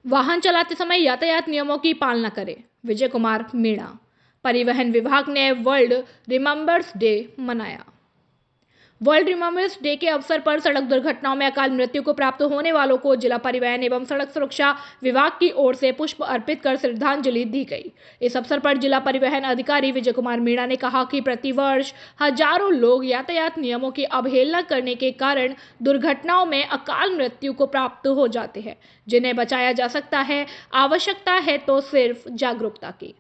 वाहन चलाते समय यातायात नियमों की पालना करें। विजय कुमार मीणा। परिवहन विभाग ने वर्ल्ड रिमेंबर्स डे मनाया। वर्ल्ड रिमेंबर्स डे के अवसर पर सड़क दुर्घटनाओं में अकाल मृत्यु को प्राप्त होने वालों को जिला परिवहन एवं सड़क सुरक्षा विभाग की ओर से पुष्प अर्पित कर श्रद्धांजलि दी गई। इस अवसर पर जिला परिवहन अधिकारी विजय कुमार मीणा ने कहा कि प्रतिवर्ष हजारों लोग यातायात नियमों की अवहेलना करने के कारण दुर्घटनाओं में अकाल मृत्यु को प्राप्त हो जाते हैं, जिन्हें बचाया जा सकता है। आवश्यकता है तो सिर्फ जागरूकता की।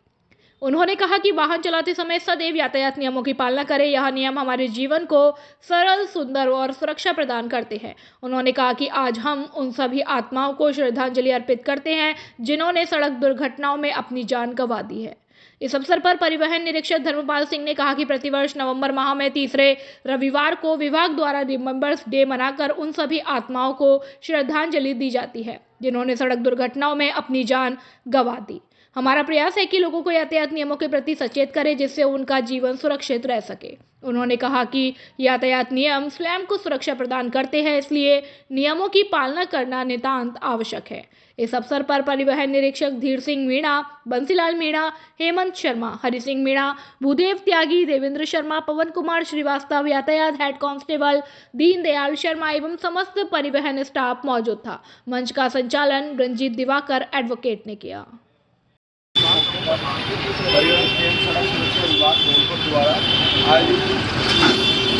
उन्होंने कहा कि वाहन चलाते समय सदैव यातायात नियमों की पालना करें। यह नियम हमारे जीवन को सरल, सुंदर और सुरक्षा प्रदान करते हैं। उन्होंने कहा कि आज हम उन सभी आत्माओं को श्रद्धांजलि अर्पित करते हैं जिन्होंने सड़क दुर्घटनाओं में अपनी जान गंवा दी है। इस अवसर पर परिवहन निरीक्षक धर्मपाल सिंह ने कहा कि प्रतिवर्ष नवंबर माह में तीसरे रविवार को विभाग द्वारा रिमेंबर्स डे मनाकर उन सभी आत्माओं को श्रद्धांजलि दी जाती है जिन्होंने सड़क दुर्घटनाओं में अपनी जान गंवा दी। हमारा प्रयास है कि लोगों को यातायात नियमों के प्रति सचेत करें, जिससे उनका जीवन सुरक्षित रह सके। उन्होंने कहा कि यातायात नियम स्वयं को सुरक्षा प्रदान करते हैं, इसलिए नियमों की पालना करना नितांत आवश्यक है। इस अवसर पर परिवहन निरीक्षक धीर सिंह मीणा, बंसीलाल मीणा, हेमंत शर्मा, हरि सिंह मीणा, भूदेव त्यागी, देवेंद्र शर्मा, पवन कुमार श्रीवास्तव, यातायात हेड कांस्टेबल दीनदयाल शर्मा एवं समस्त परिवहन स्टाफ मौजूद था। मंच का संचालन रंजीत दिवाकर एडवोकेट ने किया। परिवहन एवं सड़क सुरक्षा विभाग धौलपुर द्वारा आयोजित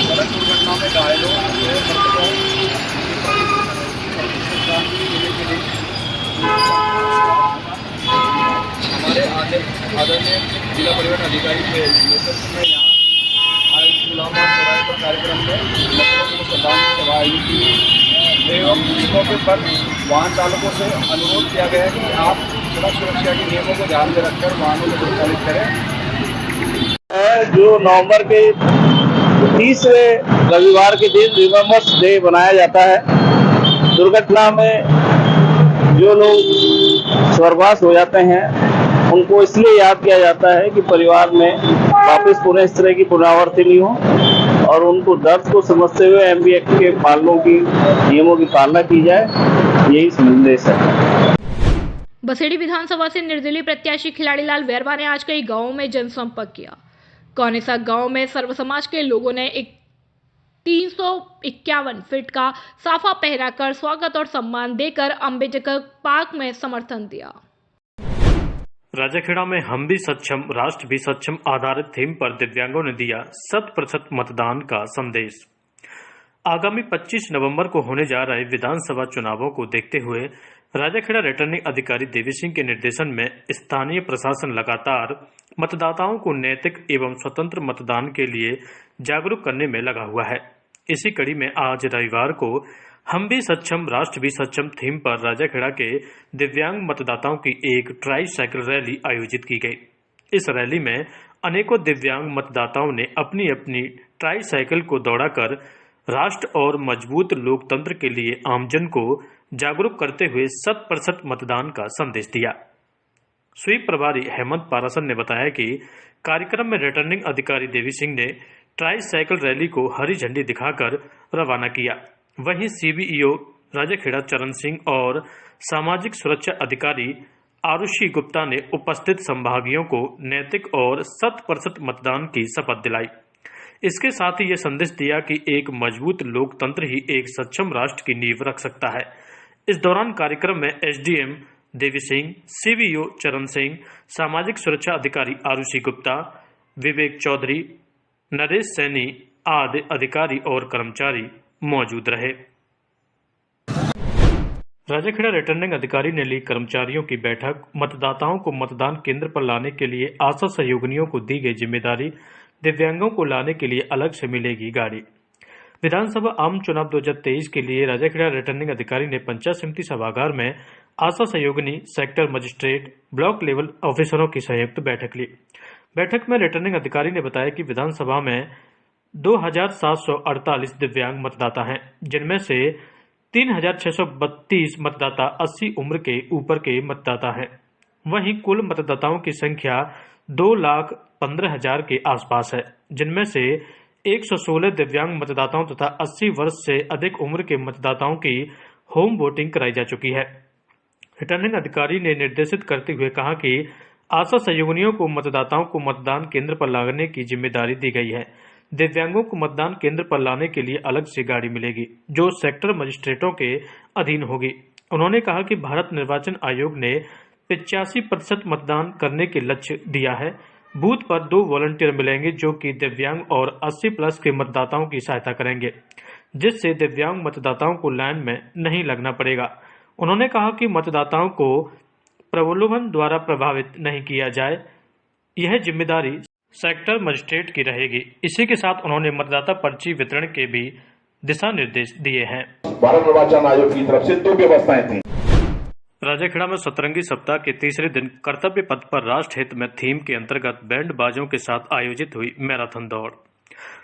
सड़क दुर्घटना में घायलों एवं मृतकों श्रद्धांजलि देने के लिए हमारे आदरणीय जिला परिवहन अधिकारी के नेतृत्व में यहाँ आयोजित गुलामाबाद चौराहे पर कार्यक्रम में मृतकों को श्रद्धांजलि सभा आयोजित की एवं इस मौके पर वाहन चालकों से अनुरोध किया गया है कि आप सड़क सुरक्षा के नियमों को ध्यान में रखकर वाहनों को संचालित करें। जो नवंबर के तीसरे रविवार के दिन रिमेंबर्स डे मनाया जाता है। दुर्घटना में जो लोग स्वर्गवास हो जाते हैं उनको इसलिए याद किया जाता है कि परिवार में वापस पुनः इस तरह की पुनरावृत्ति नहीं हो और उनको दर्द को समझते हुए एमबी एक्ट के पालनों की नियमों की पालना की जाए, यही संदेश है। बसेड़ी विधानसभा से निर्दलीय प्रत्याशी खिलाड़ीलाल वेरवा ने आज कई गांवों में जनसंपर्क किया। कौनेसा गांव में सर्व समाज के लोगों ने एक 351 फीट का साफा पहनाकर स्वागत और सम्मान देकर अम्बेडकर पार्क में समर्थन दिया। राजाखेड़ा में हम भी सक्षम, राष्ट्र भी सक्षम आधारित थीम पर दिव्यांगों ने दिया 100% मतदान का संदेश। आगामी 25 नवंबर को होने जा रहे विधानसभा चुनावों को देखते हुए राजाखेड़ा रिटर्निंग अधिकारी देवी सिंह के निर्देशन में स्थानीय प्रशासन लगातार मतदाताओं को नैतिक एवं स्वतंत्र मतदान के लिए जागरूक करने में लगा हुआ है। इसी कड़ी में आज रविवार को हम भी सक्षम, राष्ट्र भी सक्षम थीम पर राजाखेड़ा के दिव्यांग मतदाताओं की एक ट्राई साइकिल रैली आयोजित की गई। इस रैली में अनेकों दिव्यांग मतदाताओं ने अपनी अपनी ट्राई साइकिल को दौड़ाकर राष्ट्र और मजबूत लोकतंत्र के लिए आमजन को जागरूक करते हुए 100% मतदान का संदेश दिया। स्वीप प्रभारी हेमंत पारासन ने बताया कि कार्यक्रम में रिटर्निंग अधिकारी देवी सिंह ने ट्राई साइकिल रैली को हरी झंडी दिखाकर रवाना किया। वहीं सीबीईओ राजाखेड़ा चरण सिंह और सामाजिक सुरक्षा अधिकारी आरुषि गुप्ता ने उपस्थित संभागियों को नैतिक और 100% मतदान की शपथ दिलाई। इसके साथ ही यह संदेश दिया कि एक मजबूत लोकतंत्र ही एक सक्षम राष्ट्र की नींव रख सकता है। इस दौरान कार्यक्रम में एसडीएम देवी सिंह, सीबीओ चरण सिंह, सामाजिक सुरक्षा अधिकारी आरुषि गुप्ता, विवेक चौधरी, नरेश सैनी आदि अधिकारी और कर्मचारी मौजूद रहे। राजाखेड़ा रिटर्निंग अधिकारी ने ली कर्मचारियों की बैठक। मतदाताओं को मतदान केंद्र पर लाने के लिए आशा सहयोगिनियों को दी गई जिम्मेदारी। दिव्यांगों को लाने के लिए अलग से मिलेगी गाड़ी। विधानसभा आम चुनाव 2023 के लिए राजाखेड़ा रिटर्निंग अधिकारी ने पंचायत समिति सभागार में आशा सहयोगिनी, सेक्टर मजिस्ट्रेट, ब्लॉक लेवल ऑफिसरों की संयुक्त बैठक ली। बैठक में रिटर्निंग अधिकारी ने बताया कि विधानसभा में 2748 दिव्यांग मतदाता हैं, जिनमें से 3632 मतदाता 80 उम्र के ऊपर के मतदाता हैं। वहीं कुल मतदाताओं की संख्या 2,15,000 के आसपास है, जिनमें से 116 दिव्यांग मतदाताओं तथा 80 वर्ष से अधिक उम्र के मतदाताओं की होम वोटिंग कराई जा चुकी है। रिटर्निंग अधिकारी ने निर्देशित करते हुए कहा कि आशा सहयोगिनियों को मतदाताओं को मतदान केंद्र पर लाने की जिम्मेदारी दी गई है। दिव्यांगों को मतदान केंद्र पर लाने के लिए अलग से गाड़ी मिलेगी, जो सेक्टर मजिस्ट्रेटों के अधीन होगी। उन्होंने कहा कि भारत निर्वाचन आयोग ने 85% मतदान करने के लक्ष्य दिया है। बूथ पर 2 वॉलंटियर मिलेंगे जो कि दिव्यांग और 80+ के मतदाताओं की सहायता करेंगे, जिससे दिव्यांग मतदाताओं को लाइन में नहीं लगना पड़ेगा। उन्होंने कहा कि मतदाताओं को प्रलोभन द्वारा प्रभावित नहीं किया जाए, यह जिम्मेदारी सेक्टर मजिस्ट्रेट की रहेगी। इसी के साथ उन्होंने मतदाता पर्ची वितरण के भी दिशा निर्देश दिए हैं। भारत निर्वाचन आयोग की तरफ से 2 व्यवस्थाएं थी। राजाखेड़ा में सतरंगी सप्ताह के तीसरे दिन कर्तव्य पथ पर राष्ट्र हित में थीम के अंतर्गत बैंड बाजों के साथ आयोजित हुई मैराथन दौड़।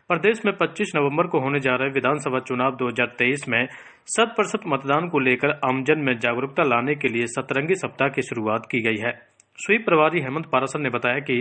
प्रदेश में 25 नवंबर को होने जा रहे विधानसभा चुनाव 2023 में 100% मतदान को लेकर आमजन में जागरूकता लाने के लिए सतरंगी सप्ताह की शुरुआत की गई है। स्वीप प्रभारी हेमंत पारासर ने बताया कि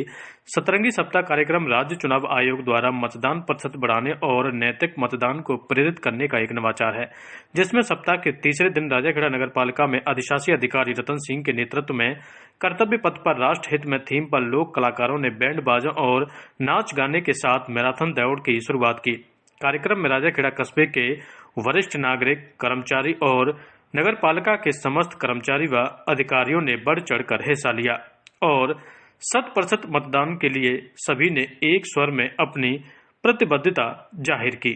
सतरंगी सप्ताह कार्यक्रम राज्य चुनाव आयोग द्वारा मतदान प्रतिशत बढ़ाने और नैतिक मतदान को प्रेरित करने का एक नवाचार है, जिसमें सप्ताह के तीसरे दिन राजाखेड़ा नगर पालिका में अधिशासी अधिकारी रतन सिंह के नेतृत्व में कर्तव्य पथ पर राष्ट्र हित में थीम पर लोक कलाकारों ने बैंड बाजों और नाच गाने के साथ मैराथन दौड़ की शुरुआत की। कार्यक्रम में राजाखेड़ा कस्बे के वरिष्ठ नागरिक, कर्मचारी और नगर पालिका के समस्त कर्मचारी व अधिकारियों ने बढ़ चढ़कर हिस्सा लिया और 100% मतदान के लिए सभी ने एक स्वर में अपनी प्रतिबद्धता जाहिर की।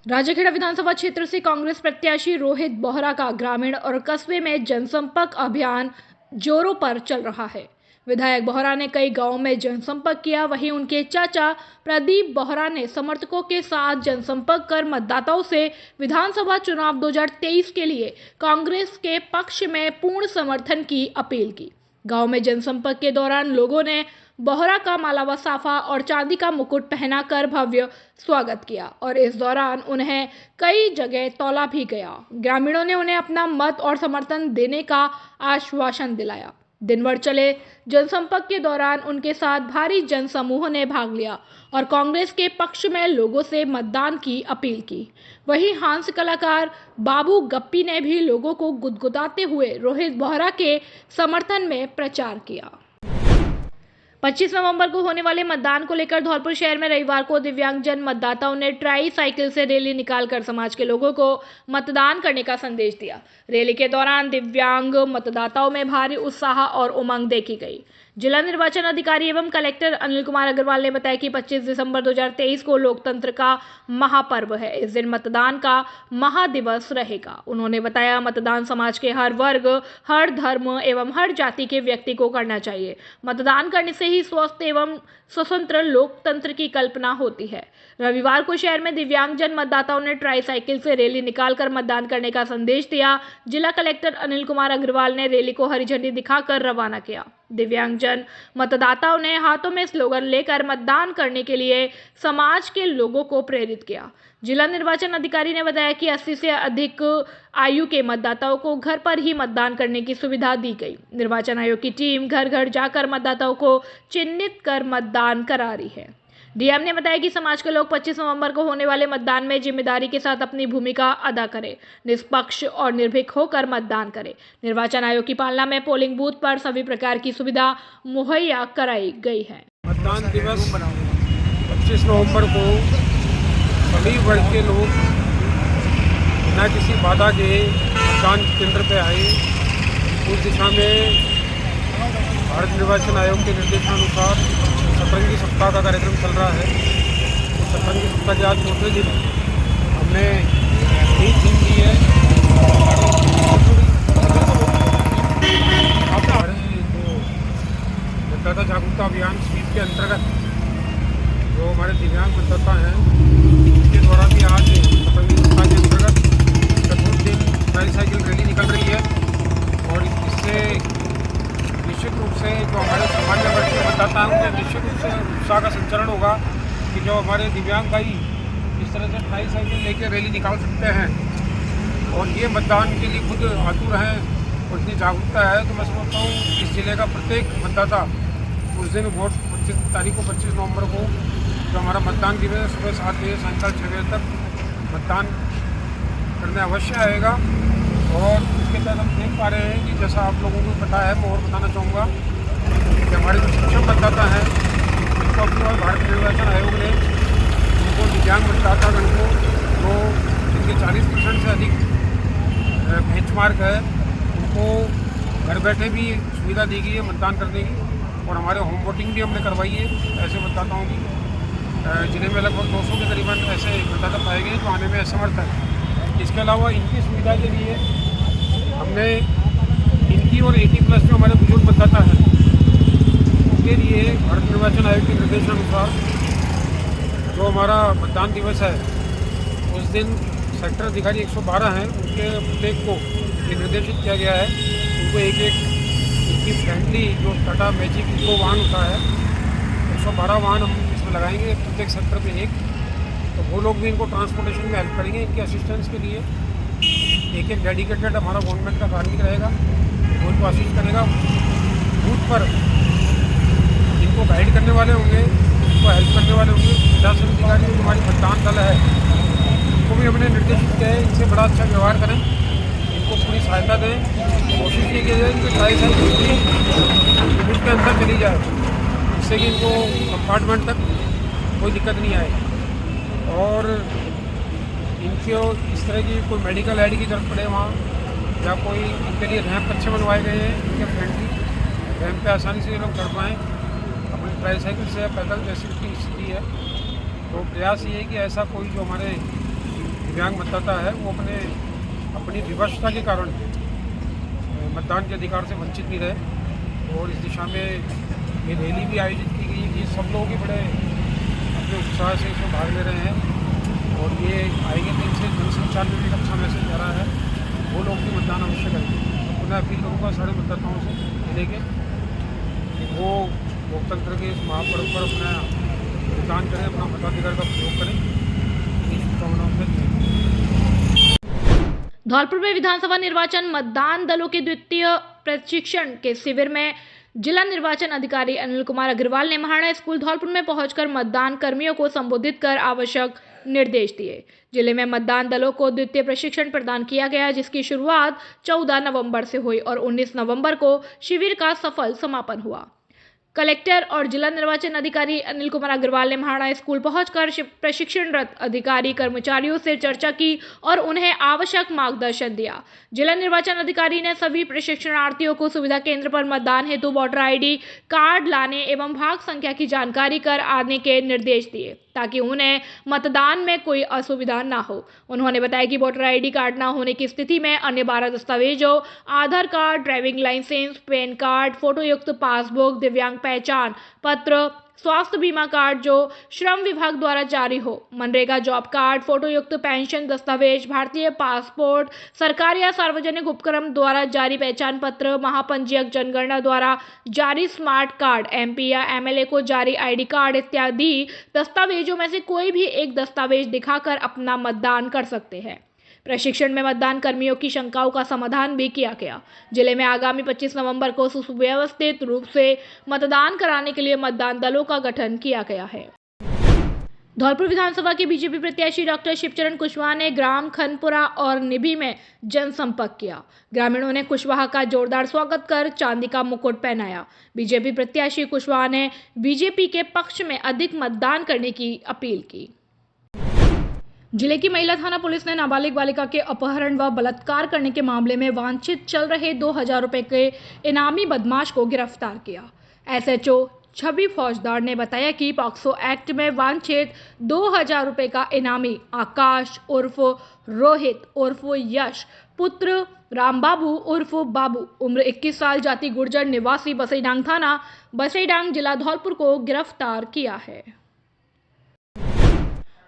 राजाखेड़ा विधानसभा क्षेत्र से कांग्रेस प्रत्याशी रोहित बोहरा का ग्रामीण और कस्बे में जनसंपर्क अभियान जोरों पर चल रहा है। विधायक बोहरा ने कई गांवों में जनसंपर्क किया, वहीं उनके चाचा प्रदीप बोहरा ने समर्थकों के साथ जनसंपर्क कर मतदाताओं से विधानसभा चुनाव 2023 के लिए कांग्रेस के पक्ष में पूर्ण समर्थन की अपील की। गांव में जनसंपर्क के दौरान लोगों ने बोहरा का माला व साफा और चांदी का मुकुट पहनाकर भव्य स्वागत किया और इस दौरान उन्हें कई जगह तौला भी गया। ग्रामीणों ने उन्हें अपना मत और समर्थन देने का आश्वासन दिलाया। दिन भर चले जनसंपर्क के दौरान उनके साथ भारी जनसमूह ने भाग लिया और कांग्रेस के पक्ष में लोगों से मतदान की अपील की। वहीं हास्य कलाकार बाबू गप्पी ने भी लोगों को गुदगुदाते हुए रोहित बोहरा के समर्थन में प्रचार किया। 25 नवंबर को होने वाले मतदान को लेकर धौलपुर शहर में रविवार को दिव्यांगजन मतदाताओं ने ट्राई साइकिल से रैली निकालकर समाज के लोगों को मतदान करने का संदेश दिया। रैली के दौरान दिव्यांग मतदाताओं में भारी उत्साह और उमंग देखी गई। जिला निर्वाचन अधिकारी एवं कलेक्टर अनिल कुमार अग्रवाल ने बताया कि 25 दिसंबर 2023 को लोकतंत्र का महापर्व है। इस दिन मतदान का महादिवस रहेगा। उन्होंने बताया मतदान समाज के हर वर्ग, हर धर्म एवं हर जाति के व्यक्ति को करना चाहिए। मतदान करने से ही स्वस्थ एवं स्वतंत्र लोकतंत्र की कल्पना होती है। रविवार को शहर में दिव्यांगजन मतदाताओं ने ट्राई साइकिल से रैली निकालकर मतदान करने का संदेश दिया। जिला कलेक्टर अनिल कुमार अग्रवाल ने रैली को हरी झंडी दिखाकर रवाना किया। दिव्यांगजन मतदाताओं ने हाथों में स्लोगन लेकर मतदान करने के लिए समाज के लोगों को प्रेरित किया। जिला निर्वाचन अधिकारी ने बताया कि 80 से अधिक आयु के मतदाताओं को घर पर ही मतदान करने की सुविधा दी गई। निर्वाचन आयोग की टीम घर घर जाकर मतदाताओं को चिन्हित कर मतदान करा रही है। डीएम ने बताया कि समाज के लोग 25 नवंबर को होने वाले मतदान में जिम्मेदारी के साथ अपनी भूमिका अदा करें, निष्पक्ष और निर्भीक होकर मतदान करें। निर्वाचन आयोग की पालना में पोलिंग बूथ पर सभी प्रकार की सुविधा मुहैया कराई गई है। मतदान दिवस 25 नवंबर को सभी वर्ग के लोग बिना किसी बाधा के मतदान केंद्र पर आए। उस दिशा में भारत निर्वाचन आयोग के निर्देशानुसार सतरंगी सप्ताह का कार्यक्रम चल रहा है। तो सतरंगी सप्ताह के आज चौथे दिन हमने नई थीम दी है। हमारे जो मतदाता जागरूकता अभियान स्वीप के अंतर्गत जो हमारे दिव्यांग मतदाता हैं उसके द्वारा भी आज सतरंगी सप्ताह के अंतर्गत चतुर्थ दिन ट्राई साइकिल रैली निकल रही है और इससे निश्चित रूप से जो हमारे सामान्य वर्ग के मतदाता हैं उनमें निश्चित रूप से उत्साह का संचरण होगा कि जो हमारे दिव्यांग भाई इस तरह से ट्राई साइकिल लेकर रैली निकाल सकते हैं और ये मतदान के लिए खुद आतुर हैं और इतनी जागरूकता है। तो मैं समझता हूँ इस जिले का प्रत्येक मतदाता उस दिन वोट 25 तारीख को 25 नवंबर को जो हमारा मतदान दिवस है सुबह 7 बजे सायंकाल 6 बजे तक मतदान करने अवश्य आएगा और इसके तहत हम देख पा रहे हैं कि जैसा आप लोगों को पता है, मैं और बताना चाहूँगा कि हमारे जो सक्षम मतदाता हैं उनको अब की भारत निर्वाचन आयोग ने उनको दिव्यांग मतदातागण को जो जिनके 40% से अधिक बेंचमार्क है, उनको घर बैठे भी सुविधा दी गई है मतदान करने की। और हमारे होम वोटिंग भी हमने करवाई है ऐसे मतदाताओं की। जिले में लगभग 200 के करीबन ऐसे मतदाता पाए गए जो आने में असमर्थ है। इसके अलावा इनकी सुविधा के लिए हमने इनकी और 80+ जो हमारे बुजुर्ग मतदाता हैं उनके लिए भारत निर्वाचन आयोग के निर्देशानुसार जो हमारा मतदान दिवस है उस दिन सेक्टर अधिकारी 112 हैं, उनके प्रत्येक को ये निर्देशित किया गया है उनको एक इनकी फ्रेंडली जो टाटा मैजिक इको वाहन होता है 112 वाहन हम इसमें लगाएंगे प्रत्येक सेक्टर पे एक। तो वो लोग भी इनको ट्रांसपोर्टेशन में हेल्प करेंगे। इनके असिस्टेंस के लिए एक डेडिकेटेड हमारा गवर्नमेंट का कार्मिक रहेगा, वो इनको असिस्ट करेगा। बूथ पर इनको गाइड करने वाले होंगे, इनको हेल्प करने वाले होंगे। प्रशासन अधिकारी जो हमारी मतदान दल है उनको भी हमने निर्देशित किया है इनसे बड़ा अच्छा व्यवहार करें, इनको पूरी सहायता दें। कोशिश ये की जाए कि ट्राईसाइकिल लिमिट के अंदर चली जाए जिससे कि इनको कंपार्टमेंट तक कोई दिक्कत नहीं आए। और इनको इस तरह की कोई मेडिकल ऐड की जरूरत पड़े वहाँ, या कोई इनके लिए रैंप अच्छे बनवाए गए हैं इनके फ्रेंडली रैंप पे आसानी से ये लोग चढ़ पाएँ अपनी ट्राईसाइकिल से या पैदल जैसी की स्थिति है। तो प्रयास ये है कि ऐसा कोई जो हमारे दिव्यांग मतदाता है वो अपनी विवशता के कारण मतदान के अधिकार से वंचित नहीं रहे। और इस दिशा में ये रैली भी आयोजित की गई है। ये सब लोग ही बड़े अपने उत्साह से इसमें भाग ले रहे हैं और ये आएंगे दिन से जनसंचार में भी अच्छा मैसेज जा रहा है, वो लोग भी मतदान अवश्य करेंगे। तो पुनः अपील करूँगा सारे मतदाताओं से मिलेंगे कि वो लोकतंत्र के इस महापर्व पर अपना मतदान करें, अपना मताधिकार का प्रयोग करें। इस शुभकामनाओं से धौलपुर में विधानसभा निर्वाचन मतदान दलों के द्वितीय प्रशिक्षण के शिविर में जिला निर्वाचन अधिकारी अनिल कुमार अग्रवाल ने महाराणा स्कूल धौलपुर में पहुंचकर मतदान कर्मियों को संबोधित कर आवश्यक निर्देश दिए। जिले में मतदान दलों को द्वितीय प्रशिक्षण प्रदान किया गया जिसकी शुरुआत 14 नवंबर से हुई और 19 नवंबर को शिविर का सफल समापन हुआ। कलेक्टर और जिला निर्वाचन अधिकारी अनिल कुमार अग्रवाल ने महाराणा स्कूल पहुंचकर प्रशिक्षणरत अधिकारी कर्मचारियों से चर्चा की और उन्हें आवश्यक मार्गदर्शन दिया। जिला निर्वाचन अधिकारी ने सभी प्रशिक्षणार्थियों को सुविधा केंद्र पर मतदान हेतु वोटर आईडी कार्ड लाने एवं भाग संख्या की जानकारी कर आने के निर्देश दिए ताकि उन्हें मतदान में कोई असुविधा न हो। उन्होंने बताया कि वोटर आईडी कार्ड न होने की स्थिति में अन्य 12 दस्तावेजों Aadhaar card, driving licence, PAN card, फोटोयुक्त पासबुक, दिव्यांग पहचान पत्र, स्वास्थ्य बीमा कार्ड जो श्रम विभाग द्वारा जारी हो, मनरेगा जॉब कार्ड, फोटोयुक्त पेंशन दस्तावेज, भारतीय पासपोर्ट, सरकारी या सार्वजनिक उपक्रम द्वारा जारी पहचान पत्र, महापंजीयक जनगणना द्वारा जारी स्मार्ट कार्ड, एमपी या एमएलए को जारी आईडी कार्ड इत्यादि दस्तावेजों में से कोई भी एक दस्तावेज दिखाकर अपना मतदान कर सकते हैं। प्रशिक्षण में मतदान कर्मियों की शंकाओं का समाधान भी किया गया। जिले में आगामी 25 नवंबर को सुव्यवस्थित रूप से मतदान कराने के लिए मतदान दलों का गठन किया गया है। धौलपुर विधानसभा के बीजेपी प्रत्याशी डॉक्टर शिवचरण कुशवाहा ने ग्राम खनपुरा और निभी में जनसंपर्क किया। ग्रामीणों ने कुशवाहा का जोरदार स्वागत कर चांदी का मुकुट पहनाया। बीजेपी प्रत्याशी कुशवाहा ने बीजेपी के पक्ष में अधिक मतदान करने की अपील की। जिले की महिला थाना पुलिस ने नाबालिग बालिका के अपहरण व बलात्कार करने के मामले में वांछित चल रहे 2000 रुपए के इनामी बदमाश को गिरफ्तार किया। एसएचओ छवि फौजदार ने बताया कि पॉक्सो एक्ट में वांछित 2000 रुपए का इनामी आकाश उर्फ रोहित उर्फ यश पुत्र रामबाबू उर्फ बाबू उम्र 21 साल जाति गुर्जर निवासी बसईडांग थाना बसईडांग जिला धौलपुर को गिरफ्तार किया है।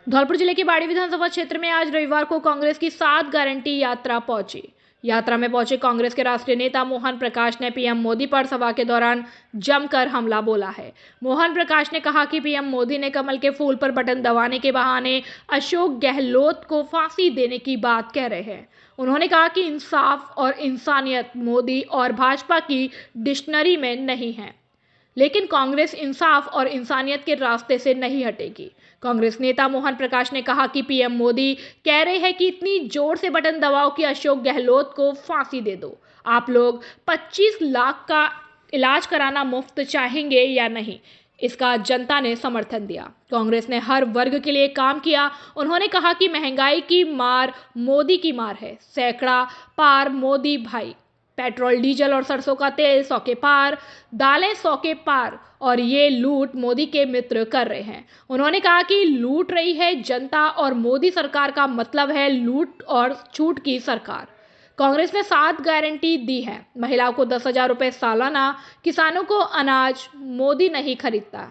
धौलपुर जिले के बाड़ी विधानसभा क्षेत्र में आज रविवार को कांग्रेस की 7 गारंटी यात्रा पहुंची। यात्रा में पहुंचे कांग्रेस के राष्ट्रीय नेता मोहन प्रकाश ने पीएम मोदी पर सभा के दौरान जमकर हमला बोला है। मोहन प्रकाश ने कहा कि पीएम मोदी ने कमल के फूल पर बटन दबाने के बहाने अशोक गहलोत को फांसी देने की बात कह रहे हैं। उन्होंने कहा कि इंसाफ और इंसानियत मोदी और भाजपा की डिक्शनरी में नहीं है। लेकिन कांग्रेस इंसाफ और इंसानियत के रास्ते से नहीं हटेगी। कांग्रेस नेता मोहन प्रकाश ने कहा कि पीएम मोदी कह रहे हैं कि इतनी जोर से बटन दबाओ कि अशोक गहलोत को फांसी दे दो। आप लोग 25 लाख का इलाज कराना मुफ्त चाहेंगे या नहीं? इसका जनता ने समर्थन दिया। कांग्रेस ने हर वर्ग के लिए काम किया। उन्होंने कहा कि महंगाई की मार मोदी की मार है, सैकड़ा पार मोदी भाई। पेट्रोल डीजल और सरसों का तेल 100 के पार, दालें 100 के पार, और ये लूट मोदी के मित्र कर रहे हैं। उन्होंने कहा कि लूट रही है जनता और मोदी सरकार का मतलब है लूट और छूट की सरकार। कांग्रेस ने 7 गारंटी दी है। महिलाओं को 10,000 रुपए सालाना, किसानों को अनाज मोदी नहीं खरीदता,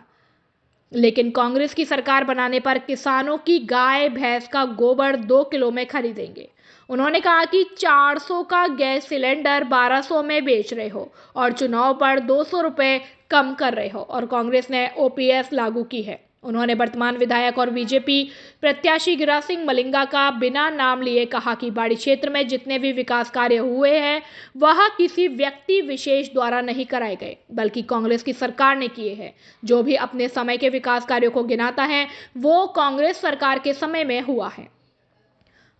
लेकिन कांग्रेस की सरकार बनाने पर किसानों की गाय भैंस का गोबर 2 किलो में खरीदेंगे। उन्होंने कहा कि 400 का गैस सिलेंडर 1200 में बेच रहे हो और चुनाव पर 200 रुपए कम कर रहे हो, और कांग्रेस ने ओपीएस लागू की है। उन्होंने वर्तमान विधायक और बीजेपी प्रत्याशी गिरिराज सिंह मलिंगा का बिना नाम लिए कहा कि बाड़ी क्षेत्र में जितने भी विकास कार्य हुए हैं वह किसी व्यक्ति विशेष द्वारा नहीं कराए गए, बल्कि कांग्रेस की सरकार ने किए हैं। जो भी अपने समय के विकास कार्यों को गिनाता है वो कांग्रेस सरकार के समय में हुआ है।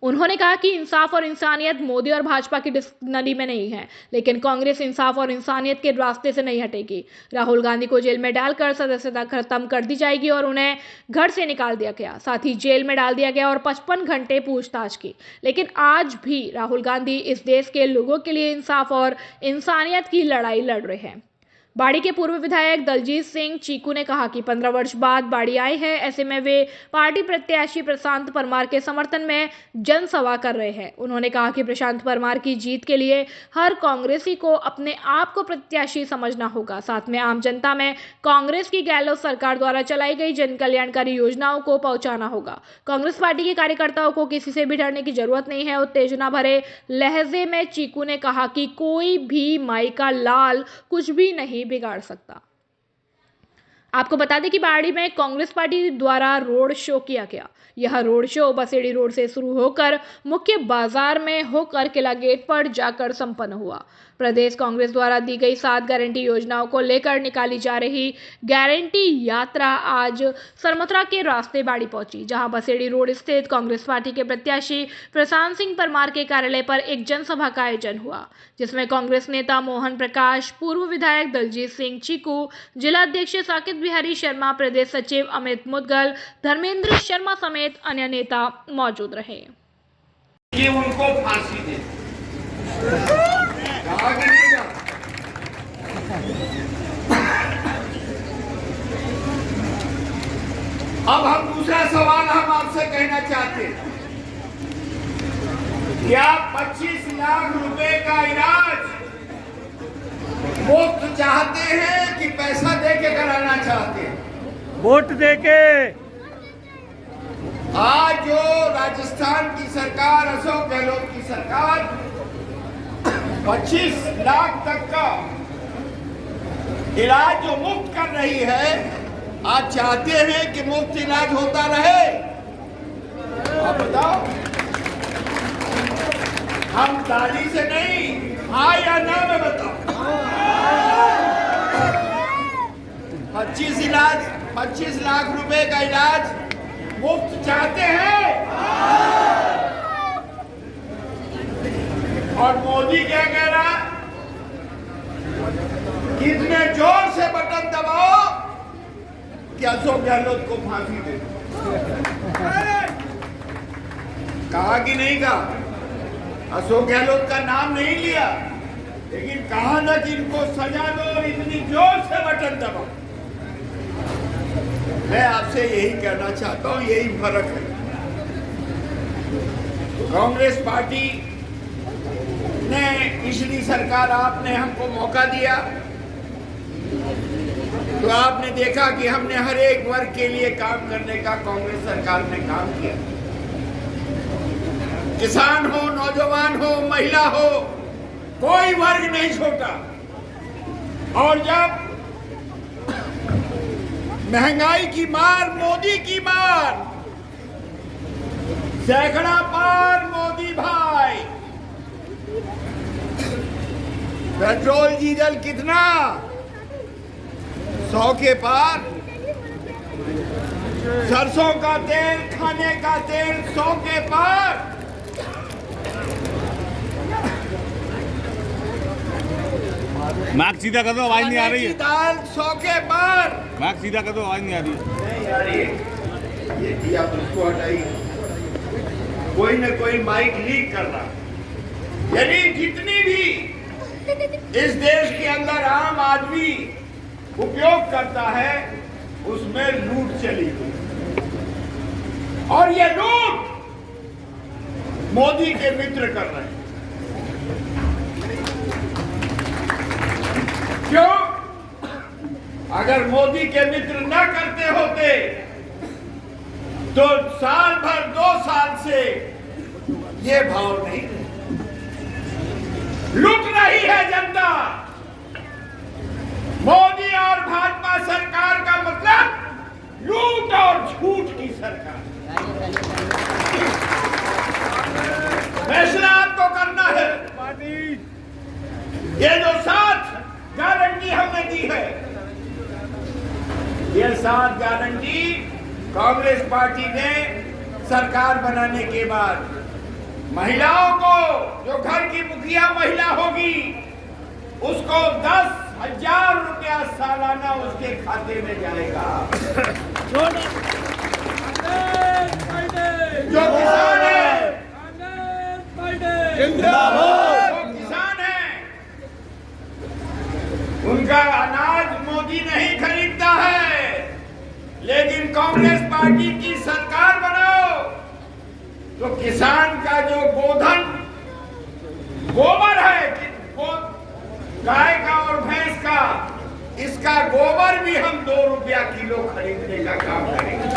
उन्होंने कहा कि इंसाफ और इंसानियत मोदी और भाजपा की डिक्शनरी में नहीं है, लेकिन कांग्रेस इंसाफ और इंसानियत के रास्ते से नहीं हटेगी। राहुल गांधी को जेल में डालकर सदस्यता खत्म कर दी जाएगी और उन्हें घर से निकाल दिया गया, साथ ही जेल में डाल दिया गया और 55 घंटे पूछताछ की। लेकिन आज भी राहुल गांधी इस देश के लोगों के लिए इंसाफ और इंसानियत की लड़ाई लड़ रहे हैं। बाड़ी के पूर्व विधायक दलजीत सिंह चीकू ने कहा कि 15 वर्ष बाद बाड़ी आए हैं, ऐसे में वे पार्टी प्रत्याशी प्रशांत परमार के समर्थन में जनसभा कर रहे हैं। उन्होंने कहा कि प्रशांत परमार की जीत के लिए हर कांग्रेसी को अपने आप को प्रत्याशी समझना होगा। साथ में आम जनता में कांग्रेस की गहलोत सरकार द्वारा चलाई गई जन कल्याणकारी योजनाओं को पहुंचाना होगा। कांग्रेस पार्टी के कार्यकर्ताओं को किसी से भी डरने की जरूरत नहीं है। उत्तेजना भरे लहजे में चीकू ने कहा कि कोई भी माई का लाल कुछ भी नहीं बिगाड़ सकता। आपको बता दें कि बाड़ी में कांग्रेस पार्टी द्वारा रोड शो किया गया। यह रोड शो बसेड़ी रोड से शुरू होकर मुख्य बाजार में होकर किला गेट पर जाकर संपन्न हुआ। प्रदेश कांग्रेस द्वारा दी गई 7 गारंटी योजनाओं को लेकर निकाली जा रही गारंटी यात्रा आज सरमथुरा के रास्ते बाड़ी पहुंची, जहां बसेड़ी रोड स्थित कांग्रेस पार्टी के प्रत्याशी प्रशांत सिंह परमार के कार्यालय पर एक जनसभा का आयोजन हुआ, जिसमें कांग्रेस नेता मोहन प्रकाश, पूर्व विधायक दलजीत सिंह चीकू, जिला अध्यक्ष साकेत बिहारी शर्मा, प्रदेश सचिव अमित मुदगल, धर्मेंद्र शर्मा समेत अन्य नेता मौजूद रहे। कि उनको फांसी दे। अब हम दूसरा सवाल हम आपसे कहना चाहते हैं, क्या 25 लाख रुपए का इलाज मुफ्त चाहते हैं कि पैसा दे के कराना चाहते हैं? वोट दे के। आज जो राजस्थान की सरकार, अशोक गहलोत की सरकार 25 लाख तक का इलाज जो मुफ्त कर रही है, आप चाहते हैं कि मुफ्त इलाज होता रहे? आप बताओ। हम ताली से नहीं, हाँ या ना में बताओ। 25 लाख रुपए का इलाज मुफ्त चाहते हैं? और मोदी क्या कह रहा? कितने जोर से बटन दबाओ कि अशोक गहलोत को फांसी दे। कहा कि नहीं कहा? अशोक गहलोत का नाम नहीं लिया, लेकिन कहा ना कि इनको सजा दो और इतनी जोर से बटन दबाओ। मैं आपसे यही कहना चाहता हूं, यही फर्क है। कांग्रेस पार्टी ने, पिछली सरकार आपने हमको मौका दिया तो आपने देखा कि हमने हर एक वर्ग के लिए काम करने का कांग्रेस सरकार ने काम किया। किसान हो, नौजवान हो, महिला हो, कोई वर्ग नहीं छोटा। और जब महंगाई की मार, मोदी की मार, सैकड़ा पार मोदी भाई, पेट्रोल डीजल कितना 100 के पार, सरसों का तेल, खाने का तेल 100 के पार। नाक सीधा कर दो, आवाज नहीं आ रही है। दाल 100 के पार। नाक सीधा कर दो, आवाज नहीं आ रही है। नहीं आ रही है। ये किया तो उसको हटाइए। कोई न कोई माइक लीक कर रहा। यानी जितनी भी इस देश के अंदर आम आदमी उपयोग करता है उसमें लूट चली गई, और ये लूट मोदी के मित्र कर रहे हैं। क्यों? अगर मोदी के मित्र न करते होते तो साल भर 2 साल से ये भाव नहीं थे। लूट रही है जनता। मोदी और भाजपा सरकार का मतलब लूट और झूठ की सरकार। फैसला आपको करना है। ये जो 7 गारंटी हमने दी है, ये 7 गारंटी कांग्रेस पार्टी ने सरकार बनाने के बाद महिलाओं को, जो घर की मुखिया महिला होगी, उसको 10,000 रुपया सालाना उसके खाते में जाएगा। जो किसान है, जो किसान है, उनका अनाज मोदी नहीं खरीदता है, लेकिन कांग्रेस पार्टी की सरकार बनाओ तो किसान का जो गोधन, गोबर है, गाय का और भैंस का, इसका गोबर भी हम 2 रुपया किलो खरीदने का काम करेंगे।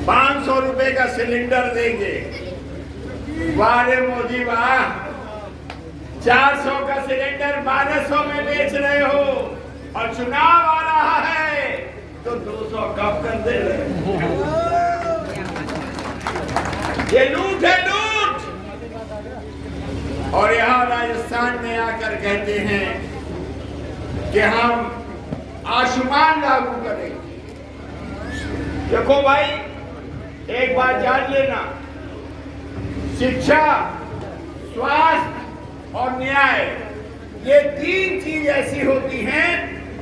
500 रुपए का सिलेंडर देंगे। वाह रे मोदी वाह, 400 का सिलेंडर 1200 में बेच रहे हो, और चुनाव आ रहा है तो 200 कम कर दे रहे। ये लूट है, लूट। और यहाँ राजस्थान में आकर कहते हैं कि हम आयुष्मान लागू करेंगे। देखो भाई, एक बात जान लेना, शिक्षा, स्वास्थ्य और न्याय, ये 3 चीज ऐसी होती हैं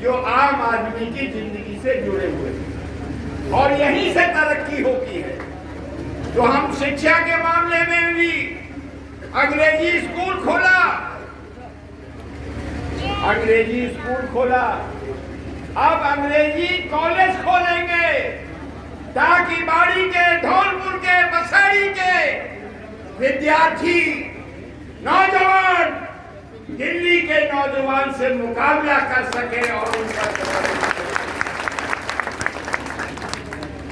जो आम आदमी की जिंदगी से जुड़े हुए हैं, और यहीं से तरक्की होती है। तो हम शिक्षा के मामले में भी अंग्रेजी स्कूल खोला, अंग्रेजी स्कूल खोला, अब अंग्रेजी कॉलेज खोलेंगे, ताकि बाड़ी के, धौलपुर के, बसाड़ी के विद्यार्थी, नौजवान दिल्ली के नौजवान से मुकाबला कर सके, और उनका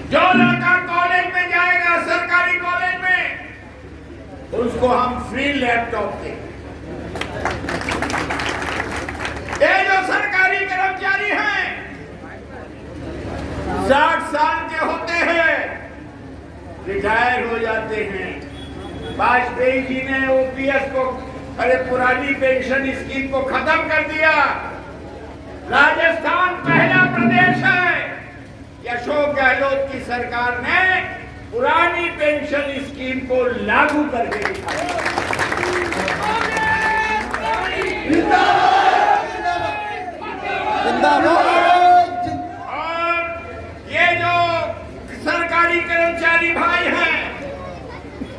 जो लड़का कॉलेज में जाएगा, सरकारी कॉलेज में, उसको हम फ्री लैपटॉप देंगे। ये जो सरकारी कर्मचारी हैं, 60 साल के होते हैं, रिटायर हो जाते हैं। वाजपेयी जी ने ओपीएस को, अरे पुरानी पेंशन स्कीम को खत्म कर दिया। राजस्थान पहला प्रदेश है कि अशोक गहलोत की सरकार ने पुरानी पेंशन स्कीम को लागू करके दिखाया। और ये जो सरकारी कर्मचारी भाई हैं,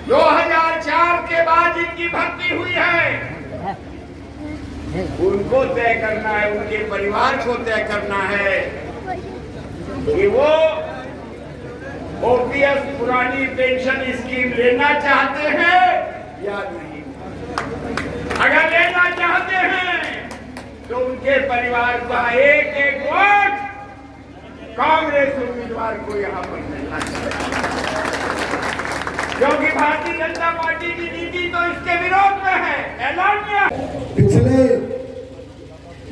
2004 के बाद जिनकी भर्ती हुई है, उनको तय करना है, उनके परिवार को तय करना है कि वो ओपीएस पुरानी पेंशन स्कीम लेना चाहते हैं या नहीं। अगर लेना चाहते हैं तो उनके परिवार का एक वोट कांग्रेस उम्मीदवार को यहाँ पर मिलना चाहिए, क्योंकि भारतीय जनता पार्टी की नीति तो इसके विरोध में है, ऐलानिया। पिछले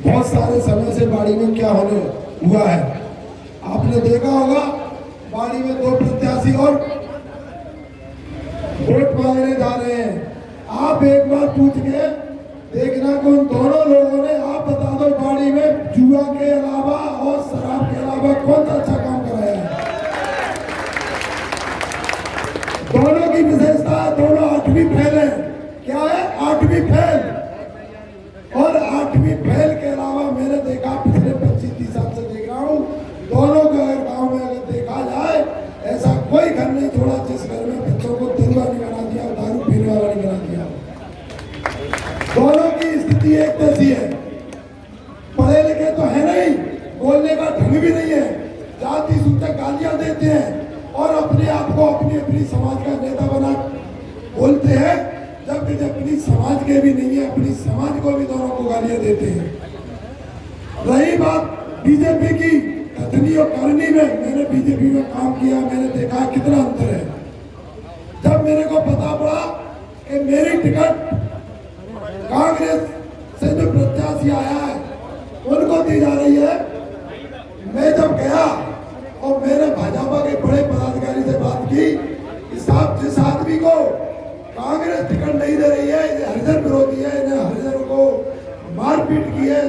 बहुत सारे समय से बाड़ी में क्या होने हुआ है, आपने देखा होगा। बाड़ी में 2 प्रत्याशी और वोट मांगने जा रहे हैं। आप एक बार पूछ के देखना कि उन दोनों लोगों ने, आप बता दो, बाड़ी में जुआ के अलावा और शराब के अलावा कौन सा अच्छा काम कराया है? दोनों की विशेषता है, दोनों 8वीं फेल है। क्या है? 8वीं फेल। और 8वीं फेल के अलावा मैंने देखा, पिछले 25-30 साल से देख रहा हूँ, दोनों के अगर गाँव में अगर देखा जाए, ऐसा कोई घर नहीं छोड़ा जिस घर में बच्चों को दिलवा नहीं बना दिया, दारू पीने वाला नहीं बना दिया। दोनों की स्थिति एक जैसी है। पढ़े लिखे तो है नहीं, बोलने का ढंग भी नहीं है, जाति सूचक गालियां देते हैं और अपने आप को अपनी समाज का नेता बना बोलते हैं, जबकि अपनी समाज के भी नहीं है, अपनी समाज को भी दोनों को गालियां देते हैं। रही बात बीजेपी की कथनी और करनी में, मैंने बीजेपी में काम किया, मैंने देखा कितना अंतर है। जब मेरे को पता पड़ा कि मेरी टिकट कांग्रेस से जो प्रत्याशी आया है उनको दी जा रही है, मैं जब गया और मैंने भाजपा के बड़े पदाधिकारी से बात की कि साहब, जिस आदमी को कांग्रेस टिकट नहीं दे रही है, ये हरिजन विरोधी है, इन्हें हरिजन को मारपीट की है,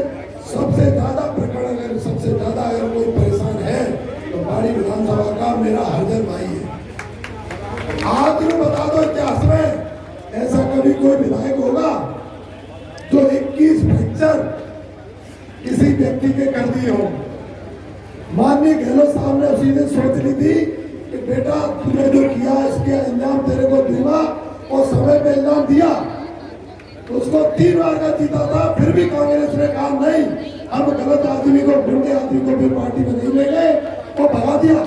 सबसे ज्यादा प्रकरण, अगर सबसे ज्यादा अगर कोई परेशान है तो बाड़ी विधानसभा का मेरा हरिजन भाई है। आज में बता दो, इतिहास में ऐसा कभी कोई विधायक होगा जो 21 फ्रैक्चर किसी व्यक्ति के कर दिए हो? माननीय गहलोत साहब ने उसी दिन सोच ली थी कि बेटा, तूने जो किया इसके इल्जाम तेरे को दूंगा, और समय पे इल्जाम दिया तो उसको 3 बार का जीता था, फिर भी कांग्रेस ने कहा नहीं, हम गलत आदमी को, गुंडे आदमी को फिर पार्टी में नहीं लेंगे, वो भगा दिया।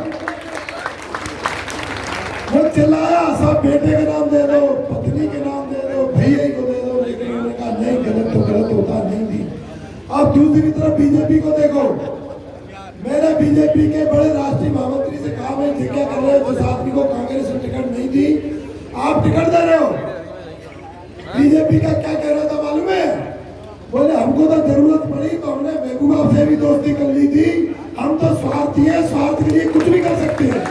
वो चिल्लाया, सब बेटे के नाम दे दो, पत्नी के नाम दे दो, भैया को दे दो, लेकिन उन्होंने कहा नहीं, गलत तो गलत होता नहीं थी। अब दूसरी तरफ बीजेपी को देखो, मैंने बीजेपी के बड़े राष्ट्रीय महामंत्री से कहा, मैं क्या कर रहे हो, जिस आदमी को कांग्रेस ने टिकट नहीं दी आप टिकट दे रहे हो? बीजेपी का क्या कह रहा था मालूम है? बोले हमको तो जरूरत पड़ी तो हमने महबूबा से भी दोस्ती कर ली थी, हम तो स्वार्थी है, स्वार्थ के लिए कुछ भी कर सकते हैं।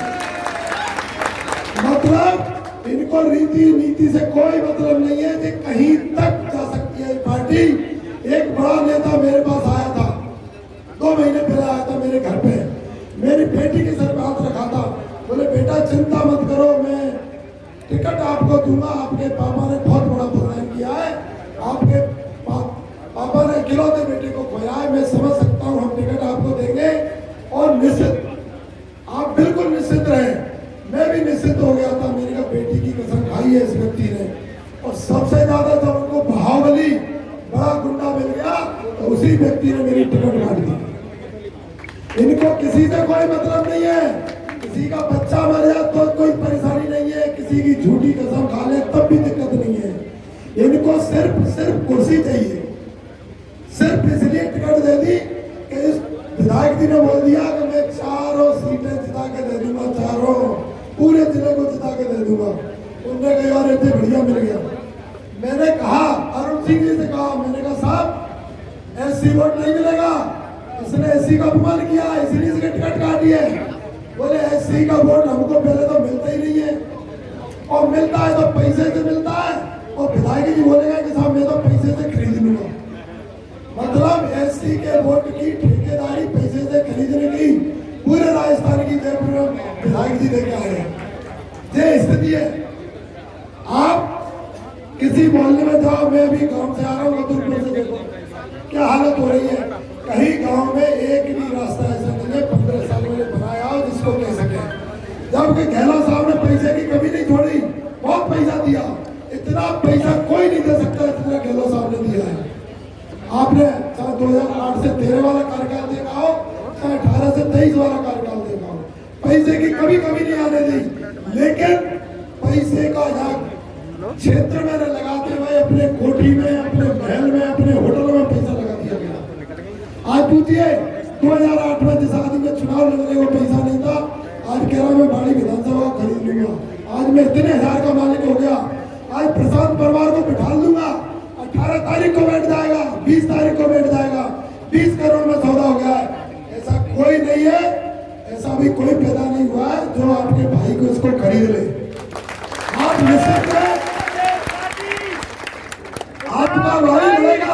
मतलब इनको रीति नीति से कोई मतलब नहीं है कि कहीं तक जा सकती है पार्टी। एक बड़ा नेता मेरे पास आया था, 2 महीने पहले आया था मेरे घर पे, मेरी बेटी के सर पे हाथ रखा था, बोले बेटा चिंता मत करो, मैं टिकट आपको दूंगा, आपके पापा ने बहुत बड़ा प्रोग्राम किया है, आपके पापा ने इकलौते बेटे को खोया है, मैं समझ सकता हूँ, हम टिकट आपको देंगे और निश्चित, आप बिल्कुल निश्चित रहे। मैं भी निश्चित हो गया था, मेरी का बेटी की कसम खाई है इस व्यक्ति ने। और सबसे ज्यादा जब उनको बाहुबली बड़ा गुंडा मिल गया तो उसी व्यक्ति ने मेरी टिकट काट दी। इनको किसी से कोई मतलब नहीं है, किसी का बच्चा मर जाए तो कोई परेशानी नहीं है, किसी की झूठी कसम खा ले तब भी दिक्कत नहीं है। इनको सिर्फ कुर्सी चाहिए। सिर्फ इसलिए टिकट दे दी कि इस विधायक जी ने बोल दिया कि मैं 4 सीटें जिता के दे दूंगा, 4 पूरे जिले को जिता के दे दूंगा। उनने कहा यार इतने बढ़िया मिल गया। मैंने कहा, अरुण सिंह जी से कहा, मैंने कहा साहब एससी वोट नहीं मिलेगा, इसने एससी का अपमान किया, इसलिए इसके टिकट काटी है। बोले एससी का वोट हमको पहले तो मिलता ही नहीं है, और मिलता है तो पैसे से मिलता है, और विधायक जी बोलेगा कि साहब मैं तो पैसे से खरीद लूंगा। मतलब एससी के वोट की ठेकेदारी पैसे से खरीदने की पूरे राजस्थान की जयपुर में विधायक जी देके आए हैं। ये स्थिति है। आप किसी मोहल्ले में जाओ, मैं भी गांव से आ रहा हूँ मधुपुर से, देखो क्या हालत हो रही है। कहीं गांव में एक भी रास्ता ऐसा नहीं है 15 साल में बनाया हो जिसको कह सके। जबकि गहलोत साहब ने पैसे की कमी नहीं छोड़ी, बहुत पैसा दिया, इतना पैसा कोई नहीं दे सकता जितना गहलोत साहब ने दिया है। आपने चाहे 2008 से 13 वाला कार्यकाल देखा हो, चाहे 18 से 23 वाला कार्यकाल देखा हो, पैसे की कभी नहीं आने दी। लेकिन पैसे का क्षेत्र में लगाते हुए अपने कोठी में, अपने महल में, अपने होटलों में पैसा लगा दिया गया। आज पूछिए 2008 में जिस आदमी में चुनाव लड़ने को पैसा नहीं था, आज कह रहा मैं बाड़ी विधानसभा खरीद लूंगा, आज मैं इतने हजार का मालिक हो गया, आज प्रशांत परिवार को बिठा लूंगा, 18 तारीख को बैठ जाएगा, 20 तारीख को बैठ जाएगा, 20 करोड़ में सौदा हो गया है। ऐसा कोई नहीं है, ऐसा भी कोई पैदा नहीं हुआ है जो आपके भाई को इसको खरीद ले। आप निश्चित है आपका भाई लड़ेगा,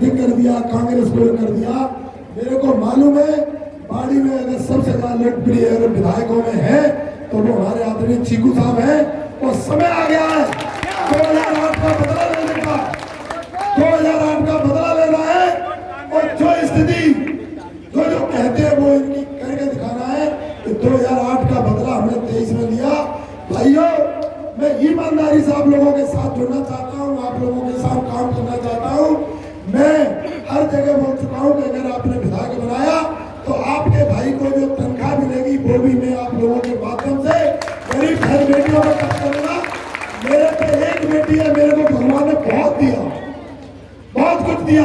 ये कर दिया, कांग्रेस को कर दिया। मेरे को मालूम है बाड़ी में अगर सबसे ज्यादा लोकप्रिय अगर विधायकों में है तो वो हमारे आदरणीय चीकू साहब है। और समय आ गया है 2008 का बदला लेने का, 2008 का बदला लेना है। और जो स्थिति जो कहते हैं वो इनकी करके दिखाना है कि 2008 का बदला हमने 23 में लिया। भाइयों, मैं ईमानदारी से आप लोगों के साथ जुड़ना चाहता हूँ, आप लोगों के साथ काम करना चाहता हूँ। मैं हर जगह बोल चुका हूँ कि अगर आपने विधायक बनाया तो आपके भाई को जो तनख्वाह मिलेगी वो भी मैं आप लोगों के माध्यम से गरीब घर बेटियों को खर्च करूंगा। मेरे पे एक बेटी है, मेरे को भगवान ने बहुत दिया, बहुत कुछ दिया।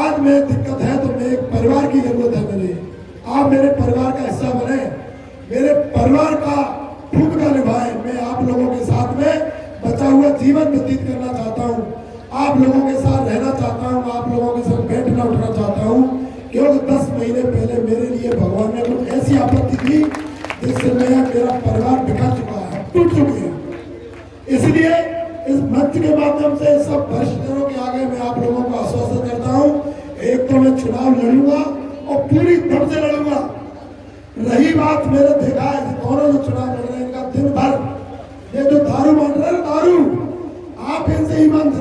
आज में दिक्कत है तो मैं एक परिवार की जरूरत है मेरे। आप मेरे परिवार का हिस्सा बने, मेरे परिवार का भूमिका निभाएं। मैं आप लोगों के साथ में बचा हुआ जीवन व्यतीत करना चाहता हूँ, आप लोगों के साथ रहना चाहता हूँ, आप लोगों के साथ बैठना उठना चाहता हूँ। क्योंकि 10 महीने पहले मेरे लिए भगवान ने कुछ ऐसी आपत्ति दी जिससे मेरा परिवार बिखर चुका है, टूट चुके हैं। इसलिए इस मंच के माध्यम से सब भ्रष्टाचारियों के आगे मैं आप लोगों को आश्वासन करता हूँ, एक तो मैं चुनाव लड़ूंगा और पूरी दम से लड़ूंगा। रही बात, मेरे देखा है दोनों जो चुनाव लड़ रहे हैं इनका दिन भर ये जो दारू बांट रहे हैं, दारू, आप इनसे ईमान